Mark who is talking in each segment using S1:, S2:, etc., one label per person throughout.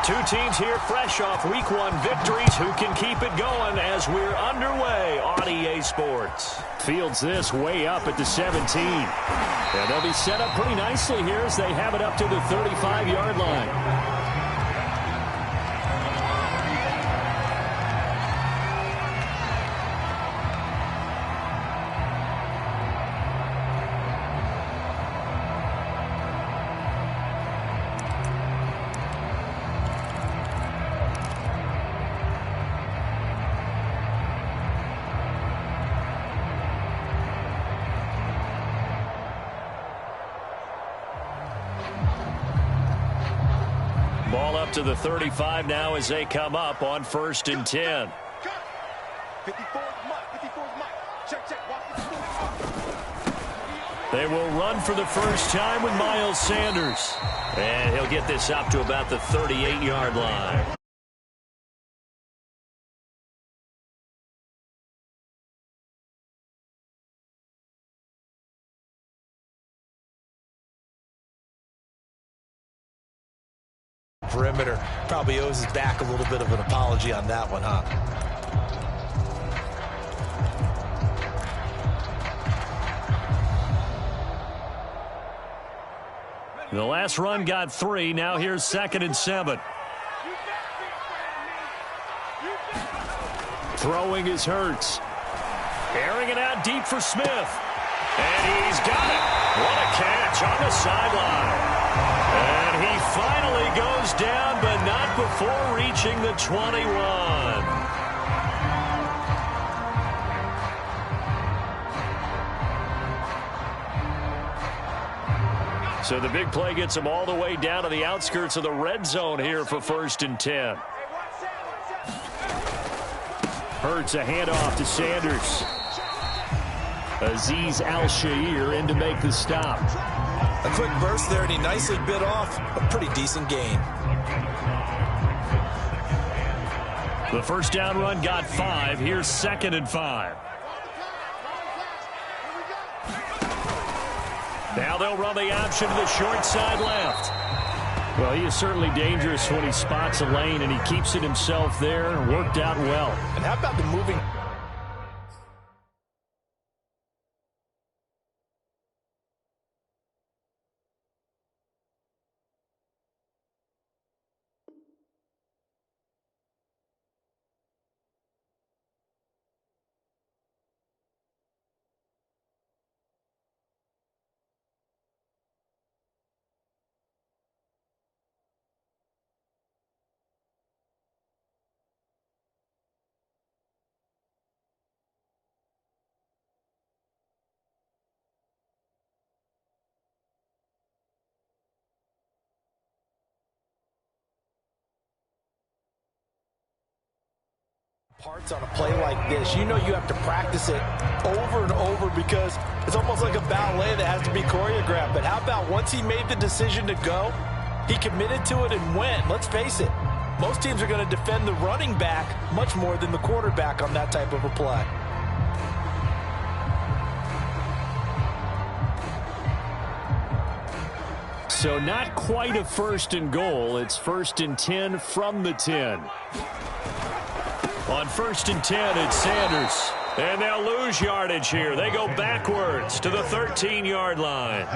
S1: Two teams here fresh off Week 1 victories. Who can keep it going as we're underway on EA Sports? Fields this way up at the 17. And they'll be set up pretty nicely here as they have it up to the 35-yard line. Ball up to the 35 now as they come up on 1st and 10. They will run for the first time with Miles Sanders. And he'll get this up to about the 38-yard line.
S2: Perimeter probably owes his back a little bit of an apology on that one, huh?
S1: The last run got 3. Now here's 2nd and 7. Throwing is Hurts. Airing it out deep for Smith. And he's got it. What a catch on the sideline. And he finally goes down, but not before reaching the 21. So the big play gets him all the way down to the outskirts of the red zone here for 1st and 10. Hurts a handoff to Sanders. Azeez Al-Shaair in to make the stop.
S2: A quick burst there, and he nicely bit off a pretty decent gain.
S1: The first down run got 5. Here's 2nd and 5. Now they'll run the option to the short side left. Well, he is certainly dangerous when he spots a lane, and he keeps it himself there and worked out well.
S2: And how about the moving... parts on a play like this. You know you have to practice it over and over because it's almost like a ballet that has to be choreographed. But how about once he made the decision to go, he committed to it and went. Let's face it, most teams are going to defend the running back much more than the quarterback on that type of a play.
S1: So not quite a 1st and goal. It's 1st and 10 from the 10. On 1st and 10, it's Sanders. And they'll lose yardage here. They go backwards to the 13-yard line.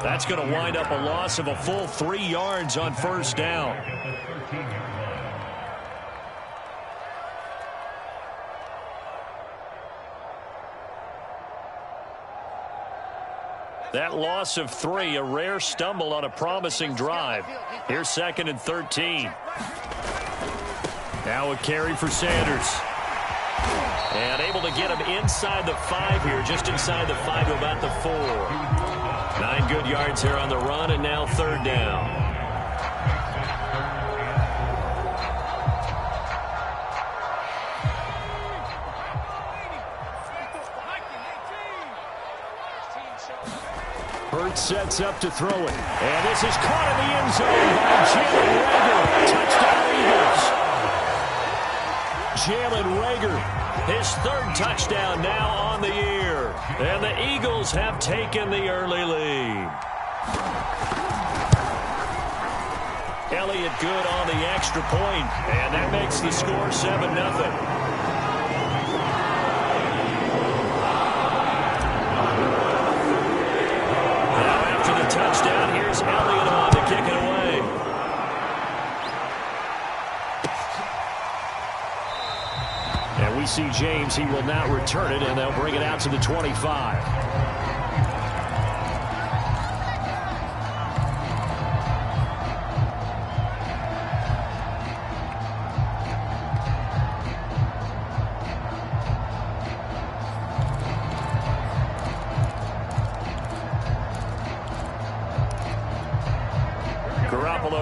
S1: That's going to wind up a loss of a full 3 yards on 1st down. That loss of 3, a rare stumble on a promising drive. Here's 2nd and 13. Now a carry for Sanders. And able to get him inside the 5 here, just inside the 5 to about the 4. 9 good yards here on the run, and now 3rd down. Hurts sets up to throw it. And this is caught in the end zone by Jalen Reagor. Touchdown, Eagles. Jalen Reagor, his 3rd touchdown now on the year. And the Eagles have taken the early lead. Elliott good on the extra point, and that makes the score 7-0. Now after the touchdown, here's Elliott on to kick it away. And we see James. He will now return it, and they'll bring it out to the 25.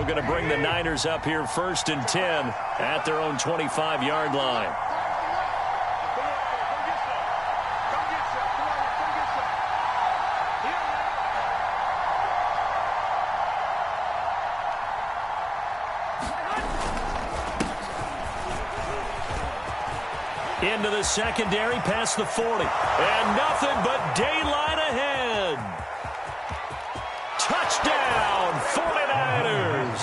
S1: Going to bring the Niners up here 1st and 10 at their own 25-yard line. Into the secondary, past the 40. And nothing but daylight ahead. Touchdown, 49ers.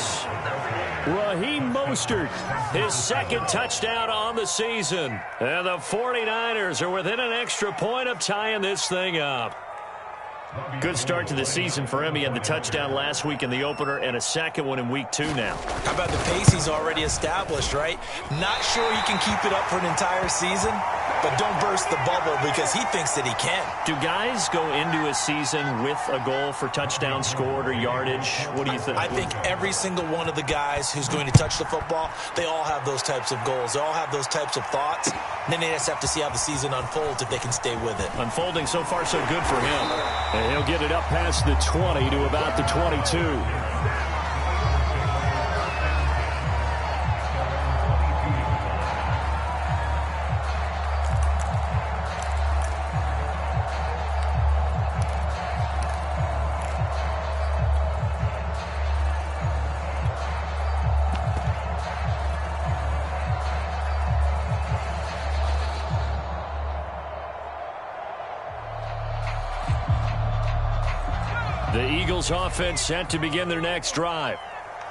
S1: Raheem Mostert, his 2nd touchdown on the season. And the 49ers are within an extra point of tying this thing up. Good start to the season for him. He had the touchdown last week in the opener and a 2nd one in week 2 now.
S2: How about the pace he's already established, right? Not sure he can keep it up for an entire season, but don't burst the bubble because he thinks that he can.
S1: Do guys go into a season with a goal for touchdown scored or yardage? What do you think?
S2: I think every single one of the guys who's going to touch the football, they all have those types of goals. They all have those types of thoughts. And then they just have to see how the season unfolds if they can stay with it.
S1: Unfolding so far so good for him. And he'll get it up past the 20 to about the 22. The Eagles offense set to begin their next drive.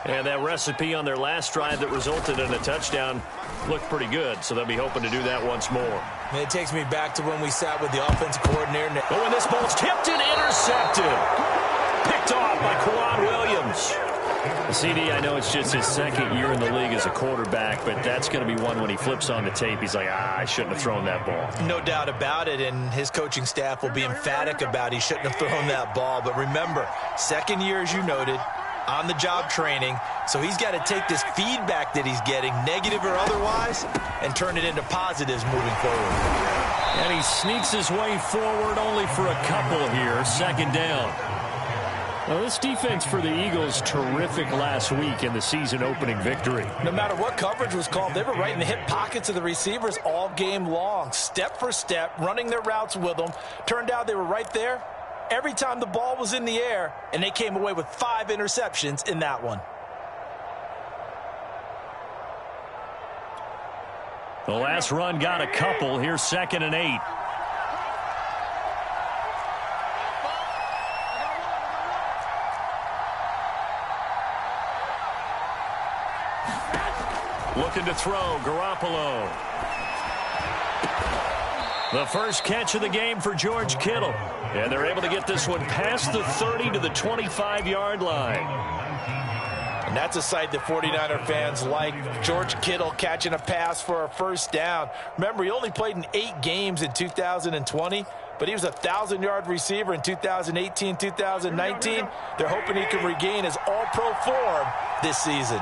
S1: And that recipe on their last drive that resulted in a touchdown looked pretty good, so they'll be hoping to do that once more.
S2: And it takes me back to when we sat with the offensive coordinator.
S1: Oh, and this ball's tipped and intercepted. Picked off by Quan Williams. CD, I know it's just his 2nd year in the league as a quarterback, but that's going to be one when he flips on the tape. He's like, I shouldn't have thrown that ball.
S2: No doubt about it, and his coaching staff will be emphatic about he shouldn't have thrown that ball. But remember, 2nd year, as you noted, on-the-job training, so he's got to take this feedback that he's getting, negative or otherwise, and turn it into positives moving forward.
S1: And he sneaks his way forward only for a couple here, 2nd down. Well, this defense for the Eagles, terrific last week in the season-opening victory.
S2: No matter what coverage was called, they were right in the hip pockets of the receivers all game long, step for step, running their routes with them. Turned out they were right there every time the ball was in the air, and they came away with 5 interceptions in that one.
S1: The last run got a couple. Here's 2nd and 8. Looking to throw, Garoppolo. The first catch of the game for George Kittle. And they're able to get this one past the 30 to the 25-yard line.
S2: And that's a sight that 49er fans like. George Kittle catching a pass for a 1st down. Remember, he only played in 8 games in 2020, but he was a 1,000-yard receiver in 2018, 2019. They're hoping he can regain his all-pro form this season.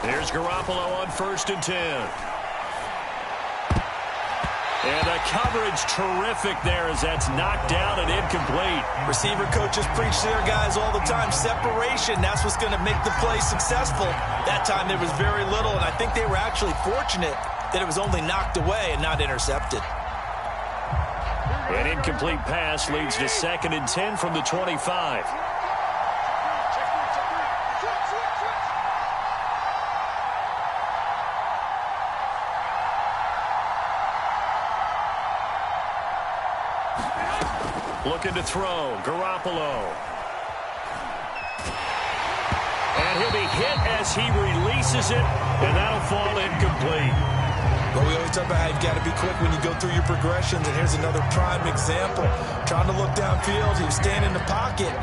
S1: Here's Garoppolo on 1st and 10. And the coverage terrific there as that's knocked down and incomplete.
S2: Receiver coaches preach to their guys all the time. Separation, that's what's going to make the play successful. That time there was very little, and I think they were actually fortunate that it was only knocked away and not intercepted.
S1: An incomplete pass leads to 2nd and 10 from the 25. Looking to throw. Garoppolo. And he'll be hit as he releases it, and that'll fall incomplete.
S2: Well, we always talk about how you've got to be quick when you go through your progressions, and here's another prime example. Trying to look downfield, he was staying in the pocket,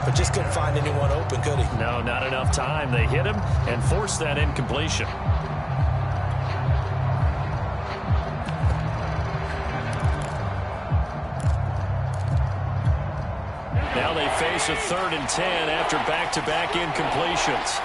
S2: but just couldn't find anyone open, could he?
S1: No, not enough time. They hit him and forced that incompletion. Now they face a 3rd and 10 after back-to-back incompletions.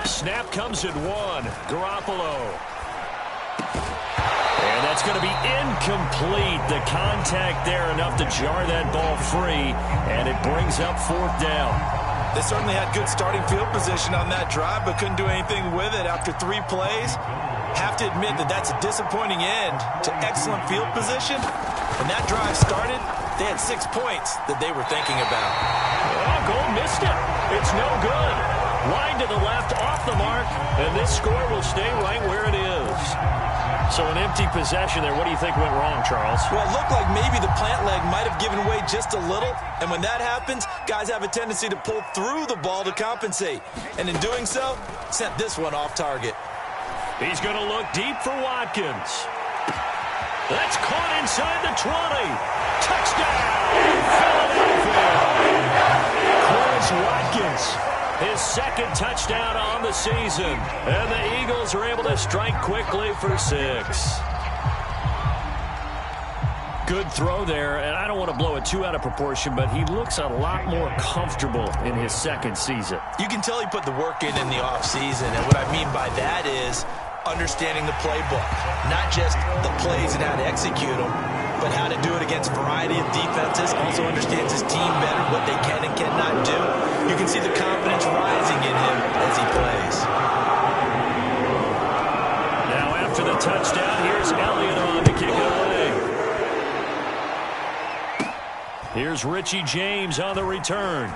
S1: Snap comes at 1. Garoppolo. And that's going to be incomplete. The contact there enough to jar that ball free, and it brings up 4th down.
S2: They certainly had good starting field position on that drive, but couldn't do anything with it after 3 plays. Have to admit that that's a disappointing end to excellent field position. When that drive started, they had 6 points that they were thinking about.
S1: Oh, goal missed it. It's no good. Line to the left, off the mark, and this score will stay right where it is. So an empty possession there. What do you think went wrong, Charles?
S2: Well, it looked like maybe the plant leg might have given way just a little, and when that happens, guys have a tendency to pull through the ball to compensate, and in doing so, sent this one off target.
S1: He's going to look deep for Watkins. That's caught inside the 20. Touchdown, Philadelphia. Chris Watkins. His 2nd touchdown on the season. And the Eagles are able to strike quickly for 6. Good throw there, and I don't want to blow it too out of proportion, but he looks a lot more comfortable in his 2nd season.
S2: You can tell he put the work in the offseason, and what I mean by that is understanding the playbook. Not just the plays and how to execute them, but how to do it against a variety of defenses. Also understands his team better, what they can and cannot do. You can see the confidence rising in him as he plays.
S1: Now after the touchdown, here's Elliott on to kick it away. Here's Richie James on the return.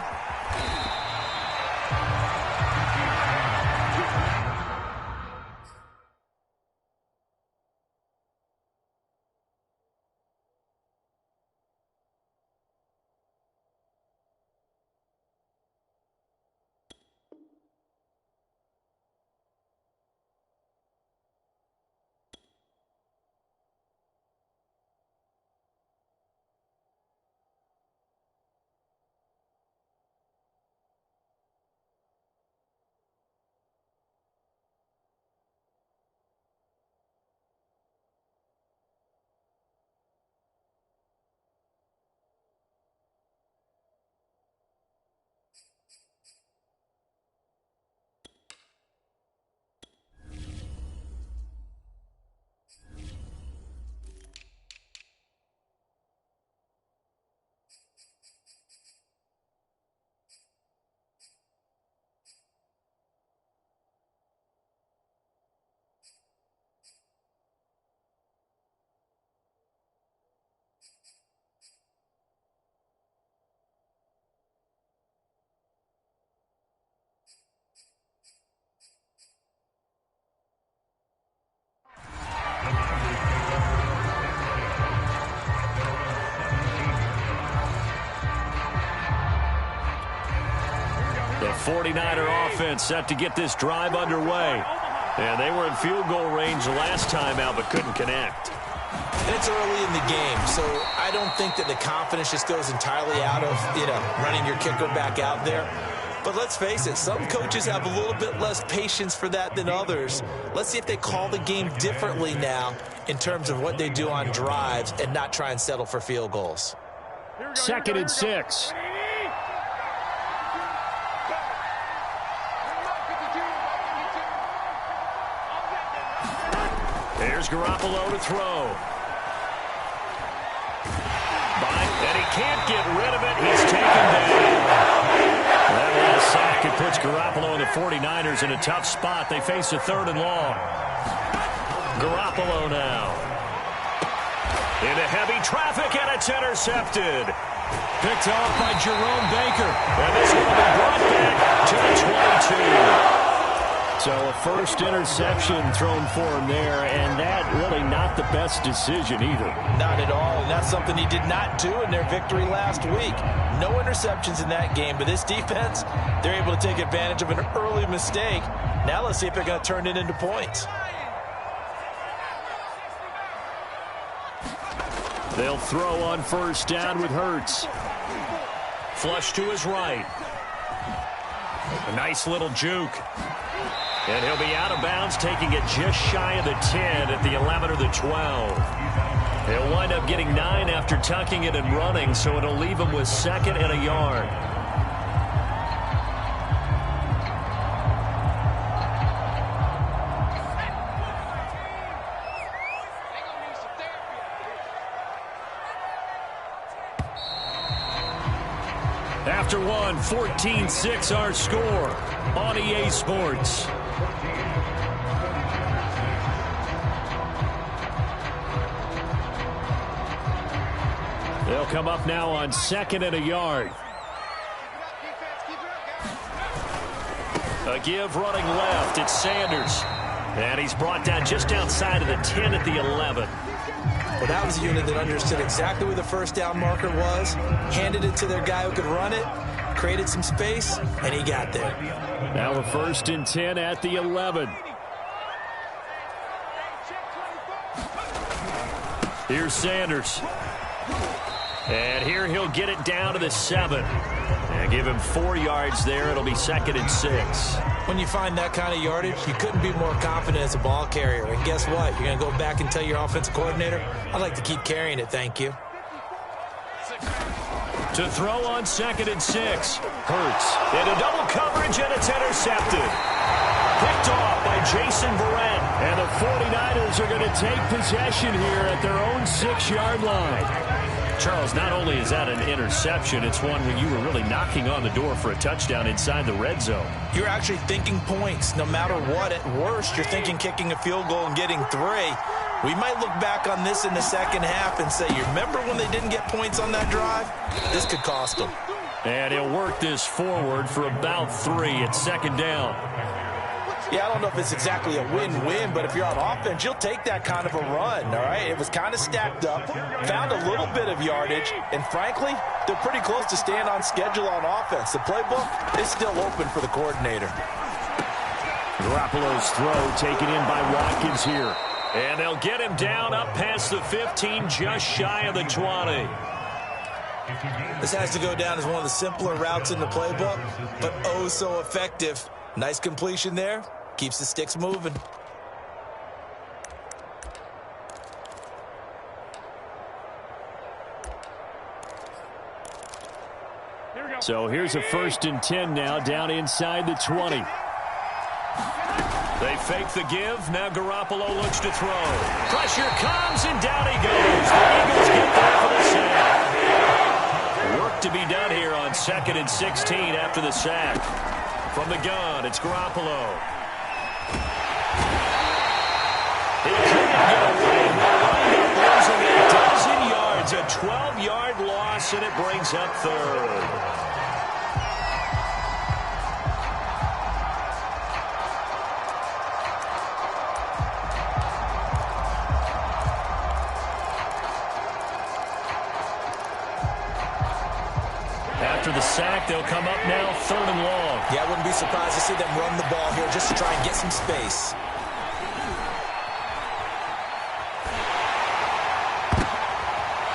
S1: The 49er offense set to get this drive underway. And they were in field goal range last time out, but couldn't connect.
S2: And it's early in the game, so I don't think that the confidence just goes entirely out of, running your kicker back out there. But let's face it, some coaches have a little bit less patience for that than others. Let's see if they call the game differently now in terms of what they do on drives and not try and settle for field goals.
S1: 2nd and 6. There's Garoppolo to throw. And he can't get rid of it. He's taken down. That last sack, it puts Garoppolo in the 49ers in a tough spot. They face a 3rd and long. Garoppolo now. Into heavy traffic, and it's intercepted. Picked off by Jerome Baker. And this will be brought back to the 22. So a first interception thrown for him there, and that really not the best decision either.
S2: Not at all, and that's something he did not do in their victory last week. No interceptions in that game, but this defense, they're able to take advantage of an early mistake. Now let's see if they're going to turn it into points.
S1: They'll throw on first down with Hurts. Flush to his right. A nice little juke. And he'll be out of bounds, taking it just shy of the 10 at the 11 or the 12. He'll wind up getting 9 after tucking it and running, so it'll leave him with 2nd and a yard. After one, 14-6 our score on EA Sports. They'll come up now on 2nd and a yard. A give running left. It's Sanders. And he's brought down just outside of the 10 at the 11.
S2: Well, that was a unit that understood exactly where the first down marker was, handed it to their guy who could run it, created some space, and he got there.
S1: Now a 1st and 10 at the 11. Here's Sanders. And here he'll get it down to the 7. And give him 4 yards there. It'll be 2nd and 6.
S2: When you find that kind of yardage, you couldn't be more confident as a ball carrier. And guess what? You're going to go back and tell your offensive coordinator, I'd like to keep carrying it, thank you.
S1: To throw on 2nd and 6. Hurts. Into double coverage, and it's intercepted. Picked off by Jason Verrett. And the 49ers are going to take possession here at their own 6-yard line. Charles, not only is that an interception, it's one when you were really knocking on the door for a touchdown inside the red zone.
S2: You're actually thinking points no matter what. At worst, you're thinking kicking a field goal and getting 3. We might look back on this in the second half and say, you remember when they didn't get points on that drive? This could cost them.
S1: And he'll work this forward for about 3 at 2nd down.
S2: Yeah, I don't know if it's exactly a win-win, but if you're on offense, you'll take that kind of a run, all right? It was kind of stacked up, found a little bit of yardage, and frankly, they're pretty close to staying on schedule on offense. The playbook is still open for the coordinator.
S1: Garoppolo's throw taken in by Watkins here. And they'll get him down up past the 15, just shy of the 20.
S2: This has to go down as one of the simpler routes in the playbook, but oh so effective. Nice completion there. Keeps the sticks moving.
S1: So here's a 1st and 10 now down inside the 20. They fake the give. Now Garoppolo looks to throw. Pressure comes, and down he goes. The Eagles get there for the sack. Work to be done here on 2nd and 16 after the sack. From the gun, it's Garoppolo. He couldn't get away. Wind up losing a dozen yards. A 12-yard loss, and it brings up 3rd. After the sack, they'll come up now 3rd and long.
S2: Yeah, I wouldn't be surprised to see them run the ball here just to try and get some space.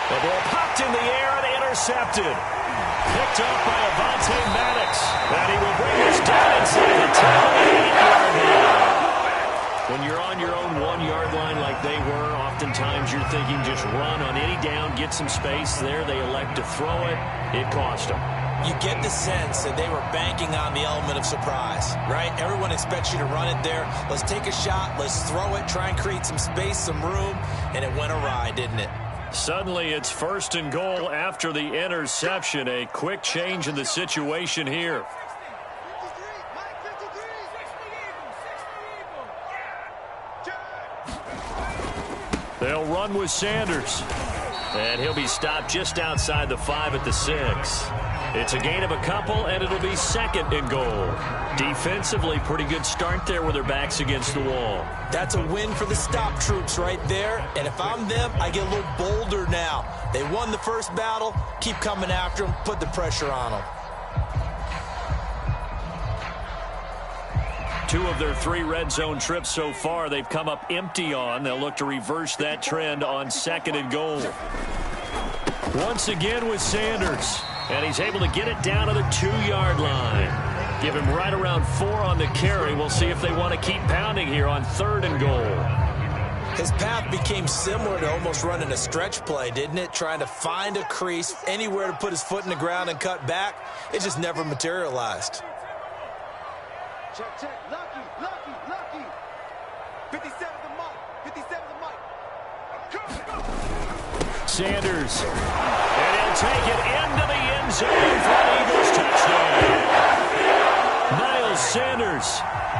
S1: The ball popped in the air and intercepted. Picked up by Avonte Maddox. And he will bring this down inside the 10-8-yard line. When you're on your own 1-yard line like they were, oftentimes you're thinking just run on any down, get some space. There they elect to throw it. It cost them.
S2: You get the sense that they were banking on the element of surprise, right? Everyone expects you to run it there. Let's take a shot. Let's throw it, try and create some space, some room, and it went awry, didn't it?
S1: Suddenly it's 1st and goal after the interception. A quick change in the situation here. They'll run with Sanders. And he'll be stopped just outside the 5 at the 6. It's a gain of a couple, and it'll be 2nd and goal. Defensively, pretty good start there with their backs against the wall.
S2: That's a win for the stop troops right there. And if I'm them, I get a little bolder now. They won the first battle. Keep coming after them. Put the pressure on them.
S1: 2 of their 3 red zone trips so far, they've come up empty on. They'll look to reverse that trend on 2nd and goal. Once again with Sanders. And he's able to get it down to the 2-yard line. Give him right around 4 on the carry. We'll see if they want to keep pounding here on 3rd and goal.
S2: His path became similar to almost running a stretch play, didn't it? Trying to find a crease, anywhere to put his foot in the ground and cut back. It just never materialized.
S3: Check, check. Lucky. 57 the mic.
S1: Sanders. And he'll take it into the end zone for an Eagles touchdown. Miles Sanders,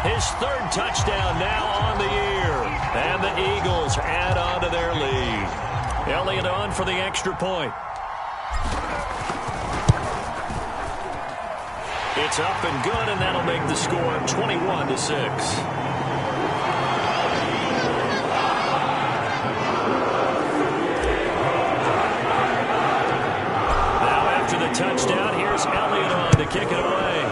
S1: his 3rd touchdown now on the year. And the Eagles add on to their lead. Elliott on for the extra point. It's up and good, and that'll make the score 21-6. Touchdown. Here's Elliott on to kick it away.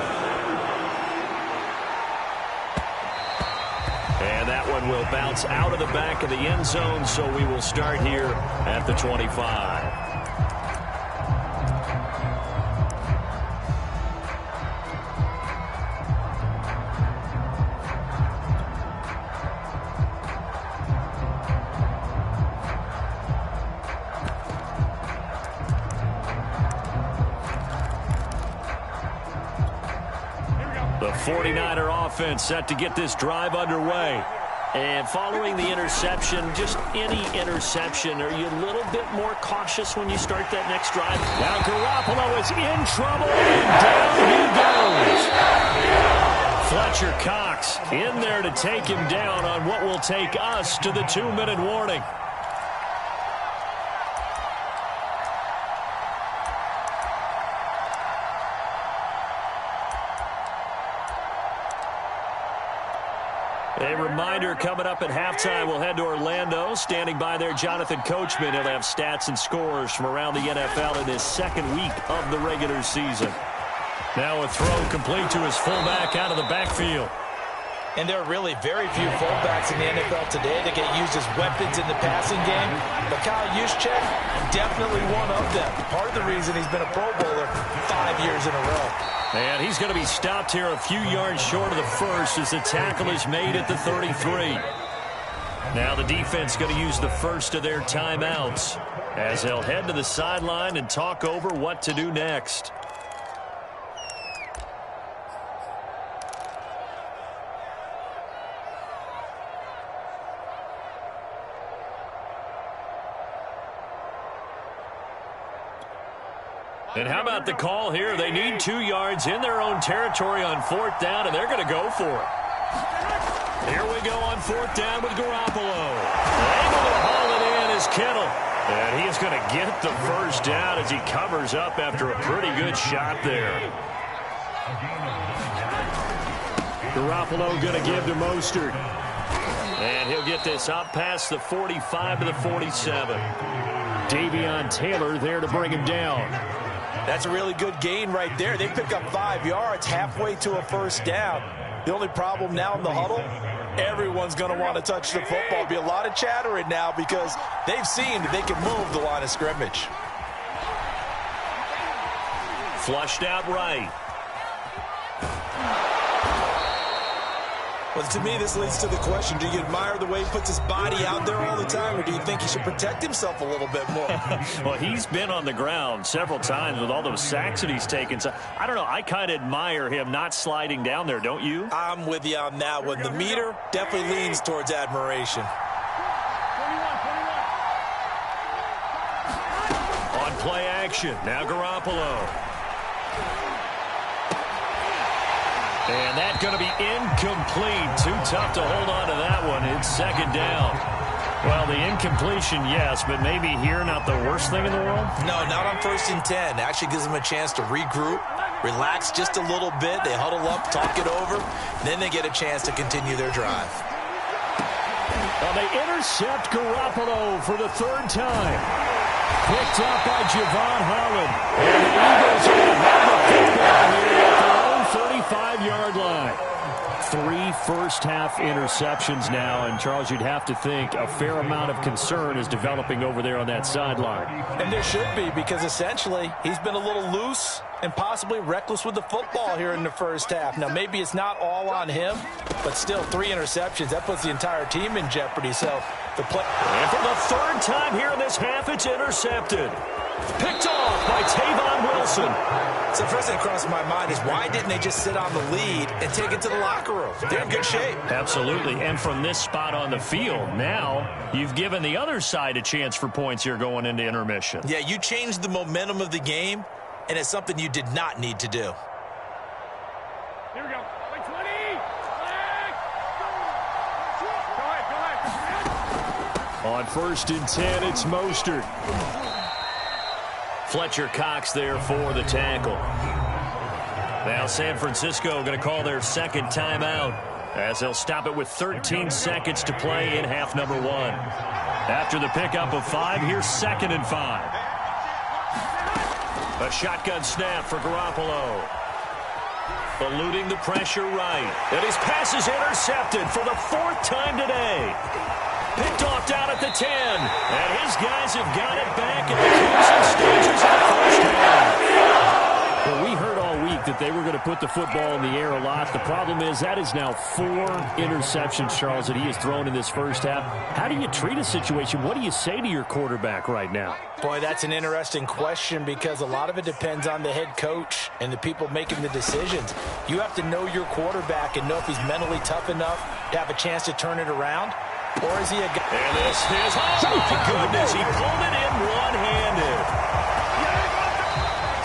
S1: And that one will bounce out of the back of the end zone, so we will start here at the 25. The 49er offense set to get this drive underway. And following the interception, just any interception, are you a little bit more cautious when you start that next drive? Now Garoppolo is in trouble, and down he goes. Fletcher Cox in there to take him down on what will take us to the 2-minute warning. A reminder coming up at halftime. We'll head to Orlando. Standing by there, Jonathan Coachman. He'll have stats and scores from around the NFL in his 2nd week of the regular season. Now a throw complete to his fullback out of the backfield.
S2: And there are really very few fullbacks in the NFL today that get used as weapons in the passing game. But Kyle Juszczyk, definitely one of them. Part of the reason he's been a Pro Bowler 5 years in a row.
S1: And he's going to be stopped here a few yards short of the first as the tackle is made at the 33. Now the defense going to use the first of their timeouts as they'll head to the sideline and talk over what to do next. And how about the call here? They need 2 yards in their own territory on 4th down, and they're going to go for it. Here we go on 4th down with Garoppolo. Able to haul it in is Kittle. And he is going to get the first down as he covers up after a pretty good shot there. Garoppolo going to give to Mostert. And he'll get this up past the 45 to the 47. Davion Taylor there to bring him down.
S2: That's a really good gain right there. They pick up 5 yards halfway to a first down. The only problem now in the huddle, everyone's going to want to touch the football. There'll be a lot of chattering now because they've seen that they can move the line of scrimmage.
S1: Flushed out right.
S2: Well, to me, this leads to the question, do you admire the way he puts his body out there all the time, or do you think he should protect himself a little bit more?
S1: Well, he's been on the ground several times with all those sacks that he's taken. So, I don't know, I kind of admire him not sliding down there, don't you?
S2: I'm with you on that one. The meter definitely leans towards admiration.
S1: On play action, now Garoppolo. And that's going to be incomplete. Too tough to hold on to that one. It's 2nd down. Well, the incompletion, yes, but maybe here not the worst thing in the world?
S2: No, not on 1st and 10. Actually gives them a chance to regroup, relax just a little bit. They huddle up, talk it over, then they get a chance to continue their drive.
S1: Well, they intercept Garoppolo for the 3rd time. Picked up by Javon Holland. And the Eagles are going to have the football here at their own 35-yard line. 3 first-half interceptions now, and Charles, you'd have to think a fair amount of concern is developing over there on that sideline.
S2: And there should be, because essentially he's been a little loose and possibly reckless with the football here in the first half. Now, maybe it's not all on him, but still 3 interceptions. That puts the entire team in jeopardy. So the play.
S1: And for the 3rd time here in this half, it's intercepted. Picked off by Tavon Wilson.
S2: So the first thing that crosses my mind is why didn't they just sit on the lead and take it to the locker room? They're in good shape.
S1: Absolutely. And from this spot on the field, now you've given the other side a chance for points here going into intermission.
S2: Yeah, you changed the momentum of the game, and it's something you did not need to do.
S3: Here we go. Wait, 20. Go ahead.
S1: On 1st and 10, it's Mostert. Fletcher Cox there for the tackle. Now San Francisco going to call their 2nd timeout as they'll stop it with 13 seconds to play in half number 1. After the pickup of 5, here's 2nd and 5. A shotgun snap for Garoppolo. Eluding the pressure right. And his pass is intercepted for the 4th time today. Picked off down at the 10. And his guys have got it back in the closing stages of the first half. Well, we heard all week that they were going to put the football in the air a lot. The problem is that is now 4 interceptions, Charles, that he has thrown in this first half. How do you treat a situation? What do you say to your quarterback right now?
S2: Boy, that's an interesting question because a lot of it depends on the head coach and the people making the decisions. You have to know your quarterback and know if he's mentally tough enough to have a chance to turn it around. Or is he a guy?
S1: And this is, oh my goodness, he pulled it in one-handed.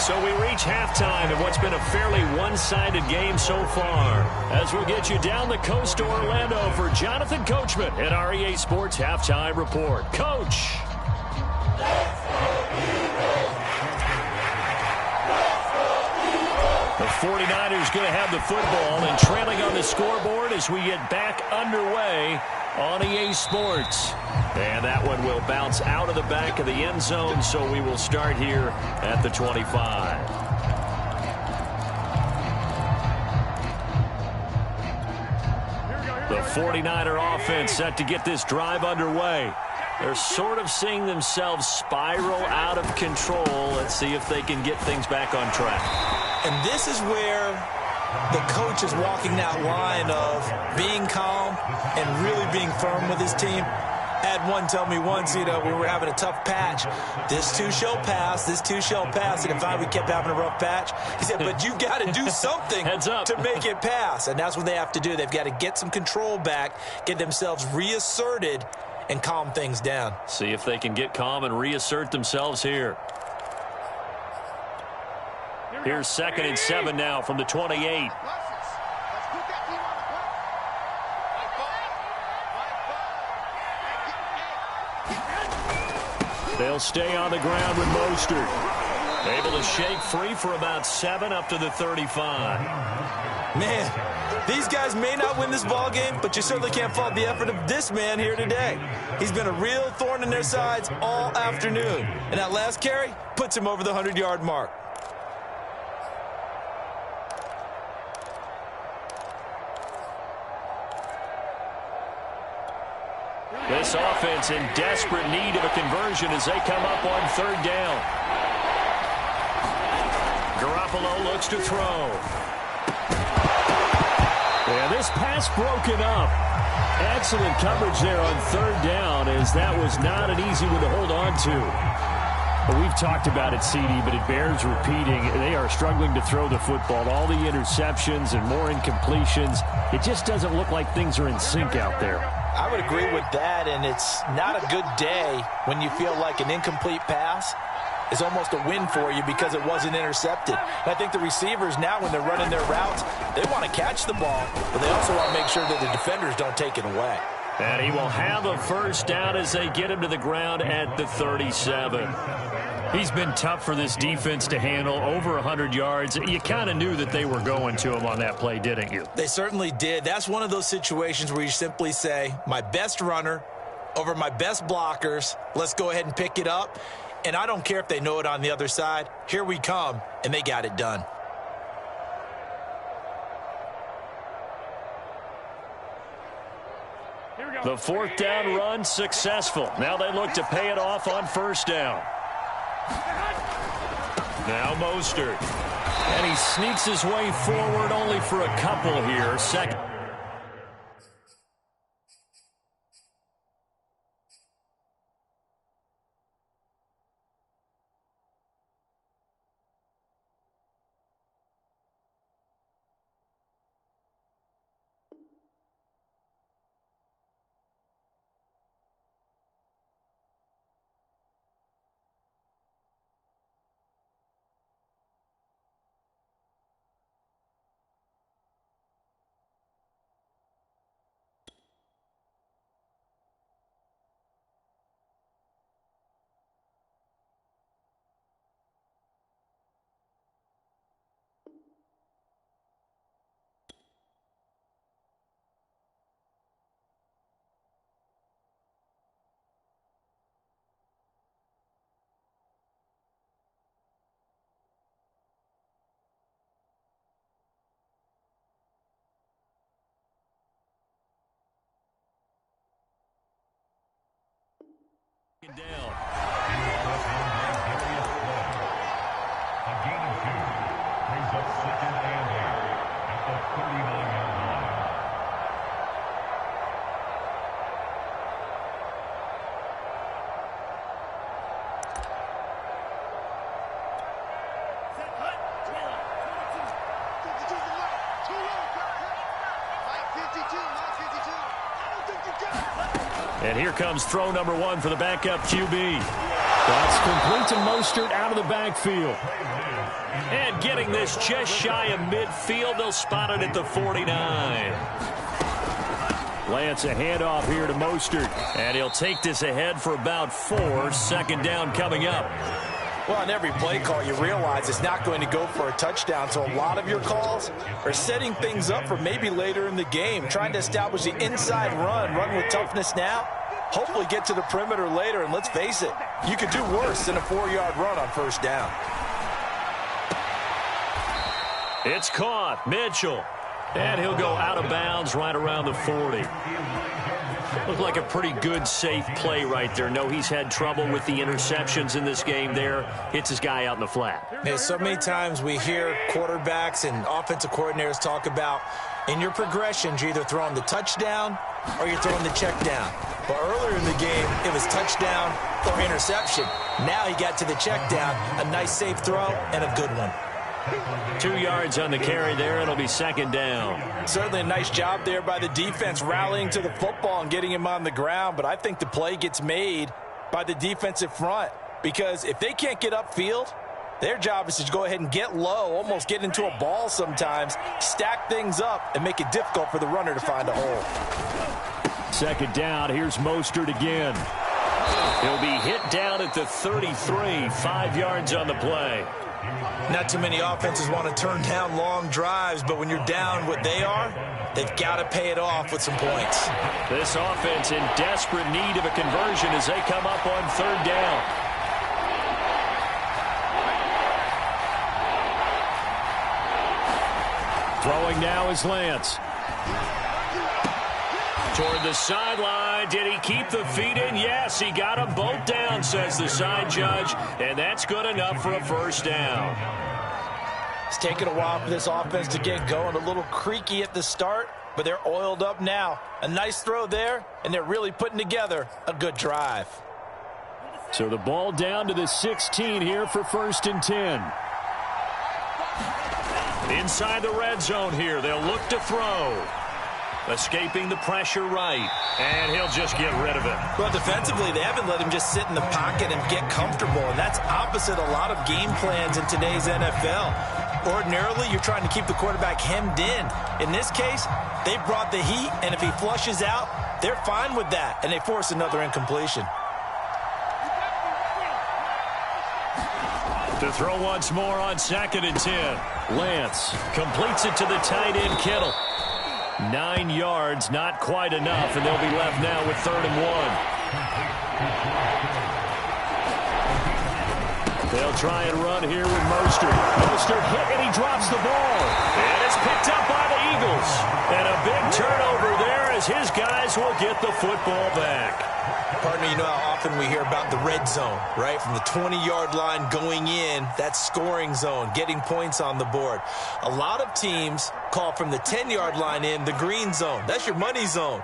S1: So we reach halftime in what's been a fairly one-sided game so far. As we'll get you down the coast to Orlando for Jonathan Coachman at our EA Sports Halftime Report. Coach. The 49ers going to have the football and trailing on the scoreboard as we get back underway on EA Sports. And that one will bounce out of the back of the end zone, so we will start here at the 25. The 49er offense set to get this drive underway. They're sort of seeing themselves spiral out of control. Let's see if they can get things back on track.
S2: And this is where the coach is walking that line of being calm and really being firm with his team. I had one tell me once, we were having a tough patch. This too shall pass, this too shall pass. And in fact, we kept having a rough patch. He said, but you got to do something to make it pass. And that's what they have to do. They've got to get some control back, get themselves reasserted, and calm things down.
S1: See if they can get calm and reassert themselves here. Here's 2nd and 7 now from the 28. They'll stay on the ground with Mostert. Able to shake free for about 7 up to the 35.
S2: Man, these guys may not win this ball game, but you certainly can't fault the effort of this man here today. He's been a real thorn in their sides all afternoon. And that last carry puts him over the 100-yard mark.
S1: This offense in desperate need of a conversion as they come up on 3rd down. Garoppolo looks to throw. And this pass broken up. Excellent coverage there on 3rd down as that was not an easy one to hold on to. We've talked about it, CD, but it bears repeating. They are struggling to throw the football. All the interceptions and more incompletions. It just doesn't look like things are in sync out there.
S2: I would agree with that, and it's not a good day when you feel like an incomplete pass is almost a win for you because it wasn't intercepted. And I think the receivers now, when they're running their routes, they want to catch the ball, but they also want to make sure that the defenders don't take it away.
S1: And he will have a first down as they get him to the ground at the 37. He's been tough for this defense to handle, over 100 yards. You kind of knew that they were going to him on that play, didn't you?
S2: They certainly did. That's one of those situations where you simply say, my best runner over my best blockers, let's go ahead and pick it up. And I don't care if they know it on the other side. Here we come, and they got it done.
S1: The fourth down run successful. Now they look to pay it off on first down. Now Mostert. And he sneaks his way forward only for a couple here. Second. Down.
S4: A gain of 2 brings up 2nd and 8 at the 39-yard line.
S1: And here comes throw number 1 for the backup QB. That's complete to Mostert out of the backfield. And getting this just shy of midfield, they'll spot it at the 49. Lance, a handoff here to Mostert. And he'll take this ahead for about 4. Second down coming up.
S2: Well, on every play call, you realize it's not going to go for a touchdown, so a lot of your calls are setting things up for maybe later in the game, trying to establish the inside run with toughness now, hopefully get to the perimeter later, and let's face it, you could do worse than a 4-yard run on first down.
S1: It's caught. Mitchell. And he'll go out of bounds right around the 40. Looked like a pretty good, safe play right there. No, he's had trouble with the interceptions in this game there. Hits his guy out in the flat.
S2: Yeah, so many times we hear quarterbacks and offensive coordinators talk about in your progressions, you're either throwing the touchdown or you're throwing the check down. But earlier in the game, it was touchdown or interception. Now he got to the check down, a nice safe throw and a good one.
S1: 2 yards on the carry there. It'll be second down.
S2: Certainly a nice job there by the defense rallying to the football and getting him on the ground. But I think the play gets made by the defensive front, because if they can't get upfield, their job is to go ahead and get low, almost get into a ball sometimes, stack things up, and make it difficult for the runner to find a hole.
S1: Second down. Here's Mostert again. He'll be hit down at the 33. 5 yards on the play.
S2: Not too many offenses want to turn down long drives, but when you're down what they are, they've got to pay it off with some points.
S1: This offense in desperate need of a conversion as they come up on third down. Throwing now is Lance. Toward the sideline. Did he keep the feet in? Yes, he got them both down, says the side judge. And that's good enough for a first down.
S2: It's taken a while for this offense to get going. A little creaky at the start, but they're oiled up now. A nice throw there, and they're really putting together a good drive.
S1: So the ball down to the 16 here for 1st and 10. Inside the red zone here. They'll look to throw. Escaping the pressure right. And he'll just get rid of it.
S2: Well, defensively, they haven't let him just sit in the pocket and get comfortable. And that's opposite a lot of game plans in today's NFL. Ordinarily, you're trying to keep the quarterback hemmed in. In this case, they brought the heat, and if he flushes out, they're fine with that, and they force another incompletion.
S1: To throw once more on 2nd and 10. Lance completes it to the tight end, Kittle. 9 yards, not quite enough, and they'll be left now with 3rd and 1. They'll try and run here with Mostert. Mostert hit, and he drops the ball. And it's picked up by the Eagles. And a big turnover there as his guys will get the football back.
S2: Partner, you know how often we hear about the red zone, right? From the 20-yard line going in, that's scoring zone, getting points on the board. A lot of teams call from the 10-yard line in the green zone. That's your money zone.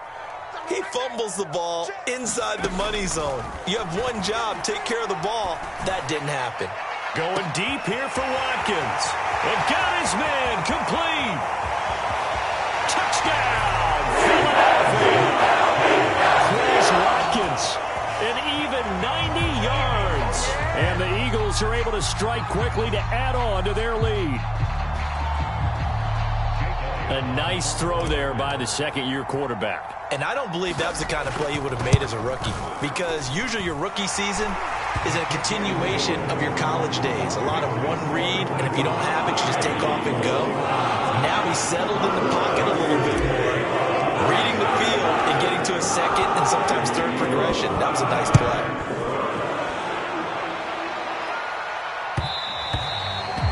S2: He fumbles the ball inside the money zone. You have one job, take care of the ball. That didn't happen.
S1: Going deep here for Watkins. And got his man complete. Touchdown, Philadelphia. Chris Watkins, an even 90 yards. And the Eagles are able to strike quickly to add on to their lead. A nice throw there by the second-year quarterback.
S2: And I don't believe that was the kind of play he would have made as a rookie, because usually your rookie season is a continuation of your college days. A lot of one read, and if you don't have it, you just take off and go. Now he's settled in the pocket a little bit more, reading the field and getting to a second and sometimes third progression. That was a nice play.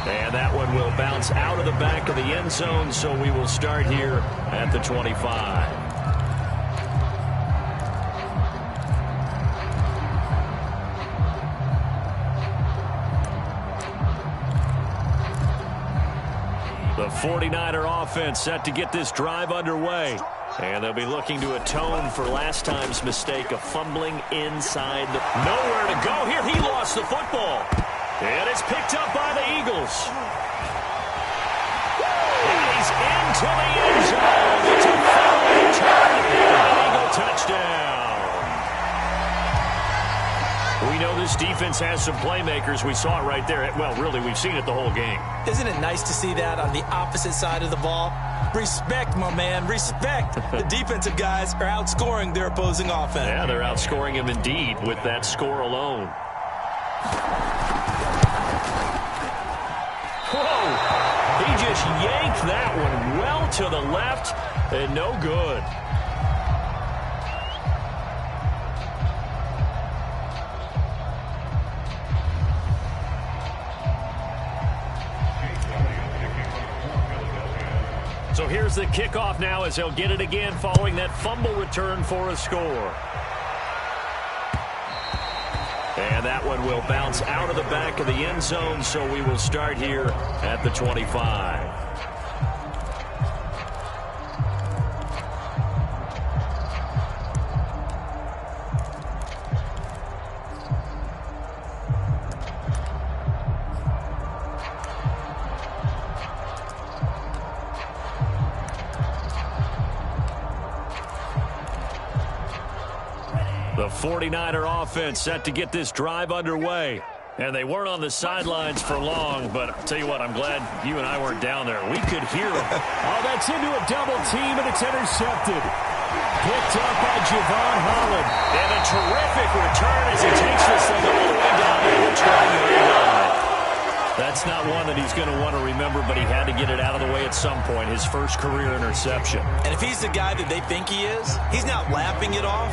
S1: And that one will bounce out of the back of the end zone, so we will start here at the 25. The 49er offense set to get this drive underway. And they'll be looking to atone for last time's mistake of fumbling inside. Nowhere to go here. He lost the football. And it's picked up by the Eagles. And he's into the end zone. It's a foul return and an Eagle touchdown. We know this defense has some playmakers. We saw it right there. Well, really, we've seen it the whole game.
S2: Isn't it nice to see that on the opposite side of the ball? Respect, my man, respect. The defensive guys are outscoring their opposing offense.
S1: Yeah, they're outscoring him indeed with that score alone. Whoa! He just yanked that one well to the left and no good. So here's the kickoff now as he'll get it again following that fumble return for a score. And that one will bounce out of the back of the end zone, so we will start here at the 25. The 49er offense set to get this drive underway. And they weren't on the sidelines for long, but I'll tell you what, I'm glad you and I weren't down there. We could hear them. Oh, that's into a double team, and it's intercepted. Picked up by Javon Holland. And a terrific return as he takes this thing all the way down to the 20-yard line. That's not one that he's going to want to remember, but he had to get it out of the way at some point, his first career interception.
S2: And if he's the guy that they think he is, he's not laughing it off,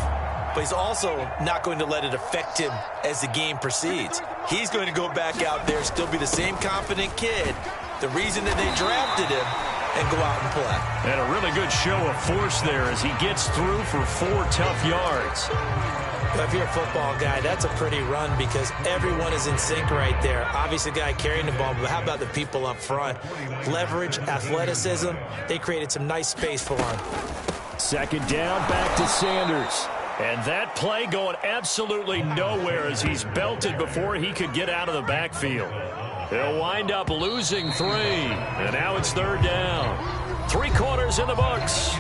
S2: but he's also not going to let it affect him as the game proceeds. He's going to go back out there, still be the same confident kid, the reason that they drafted him, and go out and play.
S1: And a really good show of force there as he gets through for 4 tough yards.
S2: But if you're a football guy, that's a pretty run because everyone is in sync right there. Obviously, the guy carrying the ball, but how about the people up front? Leverage, athleticism, they created some nice space for him.
S1: Second down, back to Sanders. And that play going absolutely nowhere as he's belted before he could get out of the backfield. They'll wind up losing 3. And now it's third down. 3 quarters in the books.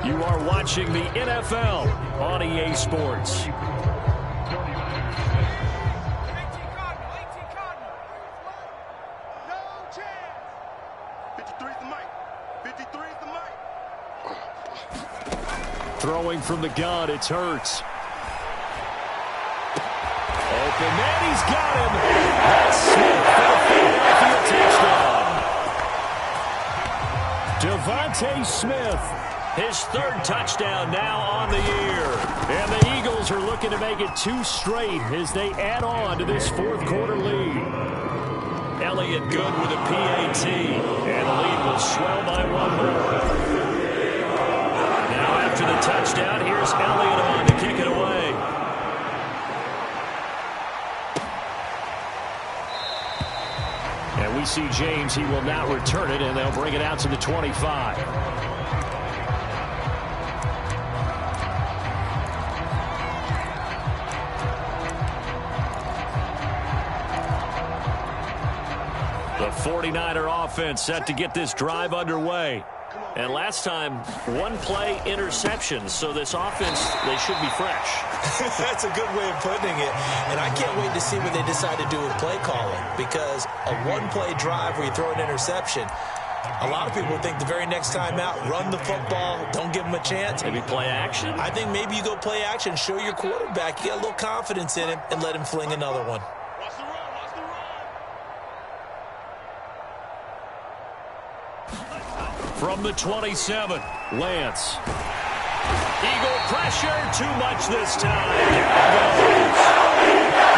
S1: You are watching the NFL on EA Sports. Throwing from the gun, it's Hurts. Open man, he's got him. That's Smith for the Philadelphia touchdown. Devontae Smith, his third touchdown now on the year. And the Eagles are looking to make it 2 straight as they add on to this fourth quarter lead. Elliott good with a PAT, and the lead will swell by 1 more. Now after the touchdown, here's Elliott on to kick it away. And we see James, he will not return it, and they'll bring it out to the 25. The 49er offense set to get this drive underway. And last time, 1 play interception, so this offense, they should be fresh.
S2: That's a good way of putting it. And I can't wait to see what they decide to do with play calling, because a 1-play drive where you throw an interception, a lot of people think the very next time out, run the football, don't give them a chance.
S1: Maybe play action?
S2: I think maybe you go play action, show your quarterback, you got a little confidence in him, and let him fling another one.
S1: From the 27, Lance. Eagle pressure, too much this time.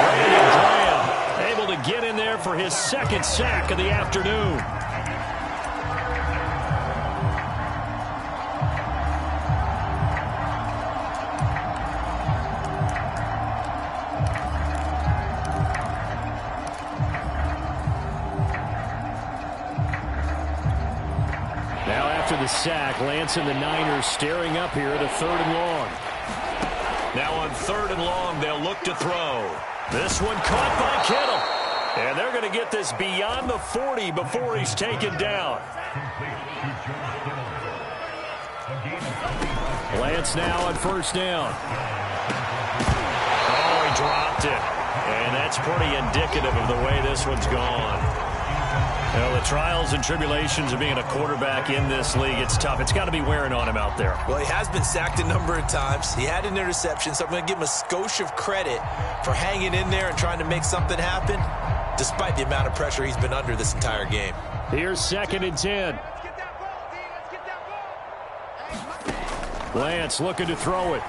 S1: Brandon Graham able to get in there for his 2nd sack of the afternoon. After the sack, Lance and the Niners staring up here at a 3rd and long. Now on 3rd and long, they'll look to throw. This one caught by Kittle. And they're going to get this beyond the 40 before he's taken down. Lance now on 1st down. Oh, he dropped it. And that's pretty indicative of the way this one's gone. Well, the trials and tribulations of being a quarterback in this league, it's tough. It's got to be wearing on him out there.
S2: Well, he has been sacked a number of times. He had an interception, so I'm going to give him a skosh of credit for hanging in there and trying to make something happen, despite the amount of pressure he's been under this entire game.
S1: Here's 2nd and 10. Lance looking to throw it.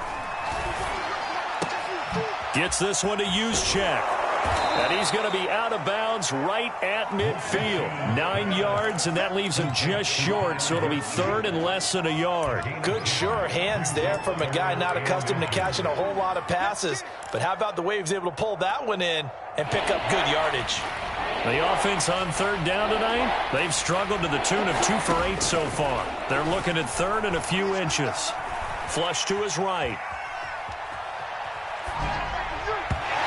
S1: Gets this one to Juszczyk. And he's going to be out of bounds right at midfield. 9 yards, and that leaves him just short, so it'll be 3rd and less than a yard.
S2: Good, sure hands there from a guy not accustomed to catching a whole lot of passes. But how about the way he was able to pull that one in and pick up good yardage?
S1: The offense on 3rd down tonight, they've struggled to the tune of 2 for 8 so far. They're looking at 3rd and a few inches. Flush to his right.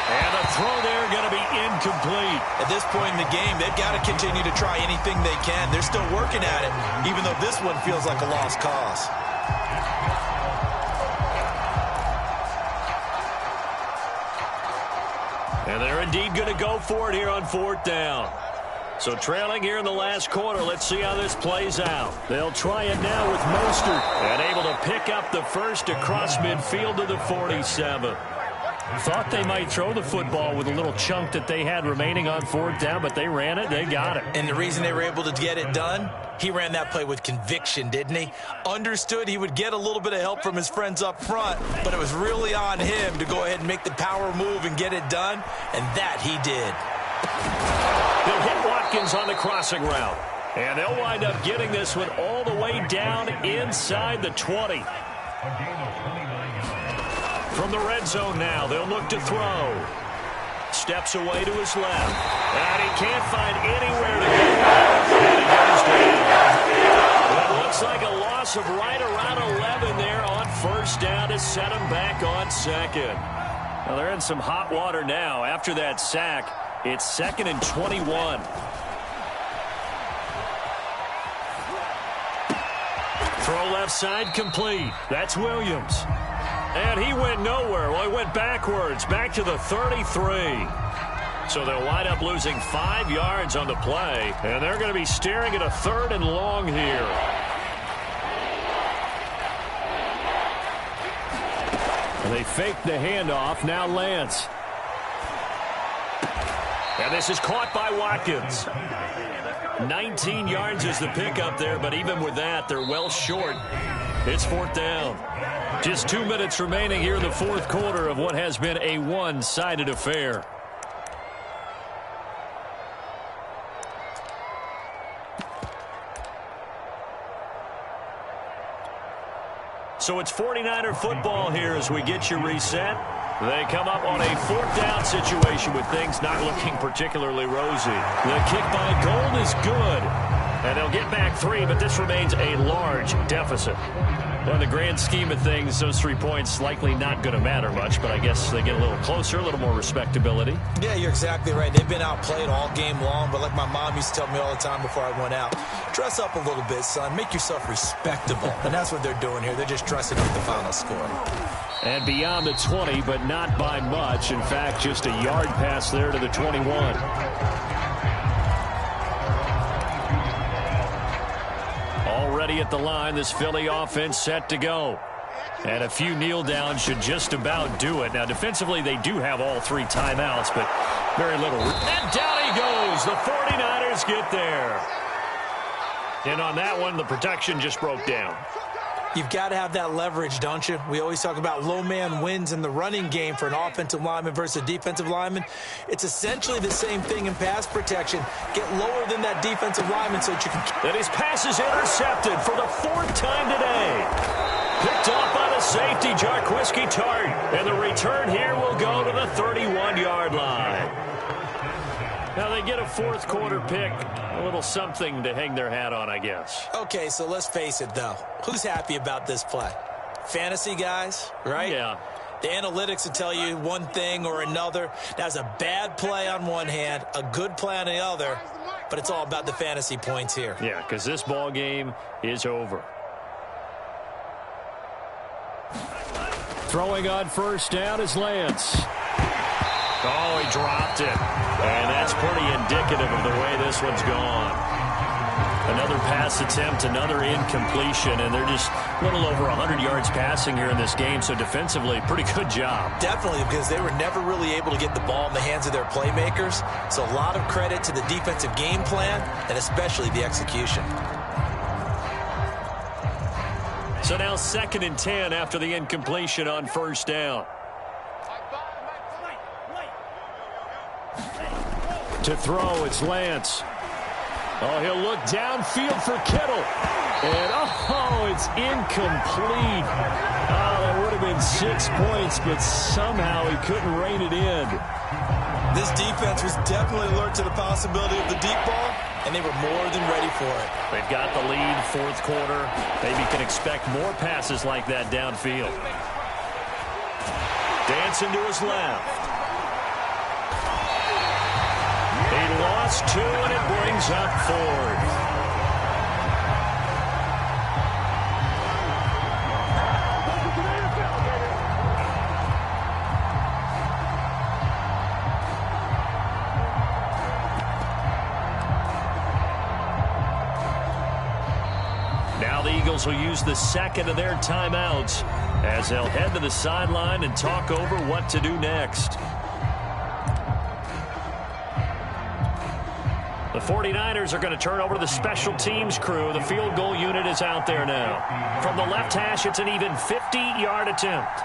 S1: And the throw there going to be incomplete.
S2: At this point in the game, they've got to continue to try anything they can. They're still working at it, even though this one feels like a lost cause.
S1: And they're indeed going to go for it here on 4th down. So trailing here in the last quarter, let's see how this plays out. They'll try it now with Mostert, and able to pick up the first across midfield to the 47. Thought they might throw the football with a little chunk that they had remaining on 4th down, but they ran it, they got it.
S2: And the reason they were able to get it done, he ran that play with conviction, didn't he? Understood he would get a little bit of help from his friends up front, but it was really on him to go ahead and make the power move and get it done, and that he did.
S1: They'll hit Watkins on the crossing route, and they'll wind up getting this one all the way down inside the 20. From the red zone now, they'll look to throw. Steps away to his left. And he can't find anywhere to go. And he goes down. Well, it looks like a loss of right around 11 there on 1st down to set him back on 2nd. Well, they're in some hot water now. After that sack, it's 2nd and 21. Throw left side complete. That's Williams. And he went nowhere. Well, he went backwards, back to the 33. So they'll wind up losing 5 yards on the play, and they're going to be staring at a 3rd and long here. They fake the handoff. Now Lance. And this is caught by Watkins. 19 yards is the pickup there, but even with that, they're well short. It's 4th down. Just 2 minutes remaining here in the 4th quarter of what has been a one-sided affair. So it's 49er football here as we get you reset. They come up on a 4th down situation with things not looking particularly rosy. The kick by Gold is good. And they'll get back 3, but this remains a large deficit. Well, in the grand scheme of things, those 3 points likely not going to matter much, but I guess they get a little closer, a little more respectability.
S2: Yeah, you're exactly right. They've been outplayed all game long, but like my mom used to tell me all the time before I went out, dress up a little bit, son. Make yourself respectable. And that's what they're doing here. They're just dressing up the final score.
S1: And beyond the 20, but not by much. In fact, just a yard pass there to the 21. Already at the line, this Philly offense set to go. And a few kneel downs should just about do it. Now, defensively, they do have all 3 timeouts, but very little. And down he goes. The 49ers get there. And on that one, the protection just broke down.
S2: You've got to have that leverage, don't you? We always talk about low man wins in the running game for an offensive lineman versus a defensive lineman. It's essentially the same thing in pass protection. Get lower than that defensive lineman so that you can...
S1: And his pass is intercepted for the 4th time today. Picked off by the safety, Jarquiski Tart. And the return here will go to the 31-yard line. Now they get a 4th quarter pick. A little something to hang their hat on, I guess.
S2: Okay, so let's face it, though. Who's happy about this play? Fantasy guys, right?
S1: Yeah.
S2: The analytics will tell you one thing or another. That's a bad play on one hand, a good play on the other, but it's all about the fantasy points here.
S1: Yeah, because this ball game is over. Throwing on 1st down is Lance. Oh, he dropped it. And that's pretty indicative of the way this one's gone. Another pass attempt, another incompletion, and they're just a little over 100 yards passing here in this game, so defensively, pretty good job.
S2: Definitely, because they were never really able to get the ball in the hands of their playmakers, so a lot of credit to the defensive game plan, and especially the execution.
S1: So now 2nd and 10 after the incompletion on 1st down. To throw, it's Lance. Oh, he'll look downfield for Kittle. And, oh, it's incomplete. Oh, that would have been 6 points, but somehow he couldn't rein it in.
S2: This defense was definitely alert to the possibility of the deep ball, and they were more than ready for it.
S1: They've got the lead, 4th quarter. Maybe can expect more passes like that downfield. Dancing to his left. He lost 2, and it brings up 4th. Now the Eagles will use the 2nd of their timeouts as they'll head to the sideline and talk over what to do next. The 49ers are going to turn over to the special teams crew. The field goal unit is out there now. From the left hash, it's an even 50-yard attempt.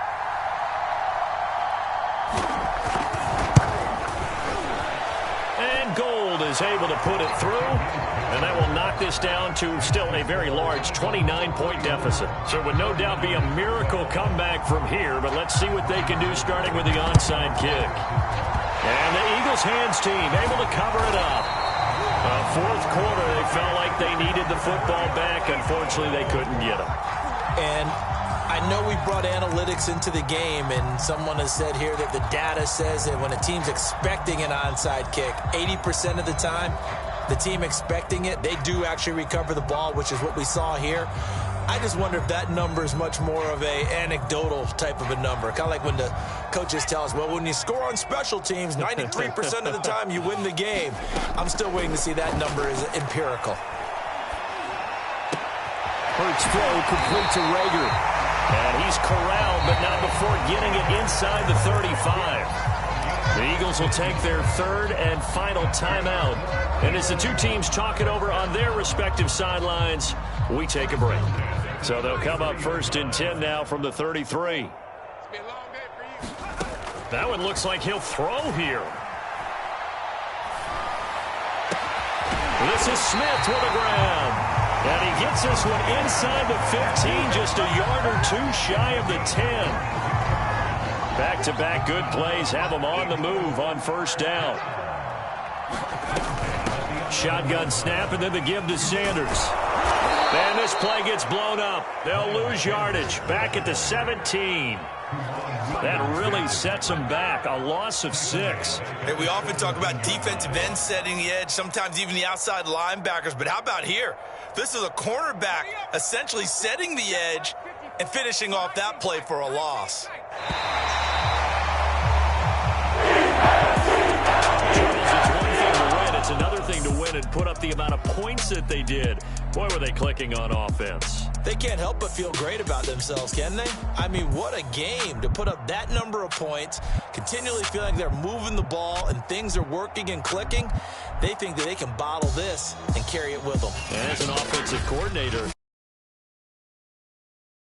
S1: And Gold is able to put it through. And that will knock this down to still a very large 29-point deficit. So it would no doubt be a miracle comeback from here. But let's see what they can do starting with the onside kick. And the Eagles hands team able to cover it up. 4th quarter, they felt like they needed the football back. Unfortunately, they couldn't get them.
S2: And I know we brought analytics into the game, and someone has said here that the data says that when a team's expecting an onside kick, 80% of the time, the team expecting it, they do actually recover the ball, which is what we saw here. I just wonder if that number is much more of a anecdotal type of a number. Kind of like when the coaches tell us, well, when you score on special teams, 93% of the time you win the game. I'm still waiting to see that number is empirical.
S1: Hurts throw complete to Rager. And he's corralled, but not before getting it inside the 35. The Eagles will take their third and final timeout. And as the two teams talk it over on their respective sidelines, we take a break. So they'll come up 1st and 10 now from the 33. That one looks like he'll throw here. This is Smith with the ground. And he gets this one inside the 15, just a yard or two shy of the 10. Back-to-back good plays have them on the move on 1st down. Shotgun snap and then the give to Sanders. And this play gets blown up. They'll lose yardage back at the 17. That really sets them back. A loss of 6.
S5: Hey, we often talk about defensive ends setting the edge, sometimes even the outside linebackers. But how about here? This is a cornerback essentially setting the edge and finishing off that play for a loss.
S1: It's another thing to win and put up the amount of points that they did. Boy, were they clicking on offense.
S2: They can't help but feel great about themselves, can they? I mean, what a game to put up that number of points, continually feeling like they're moving the ball and things are working and clicking. They think that they can bottle this and carry it with them.
S1: And as an offensive coordinator,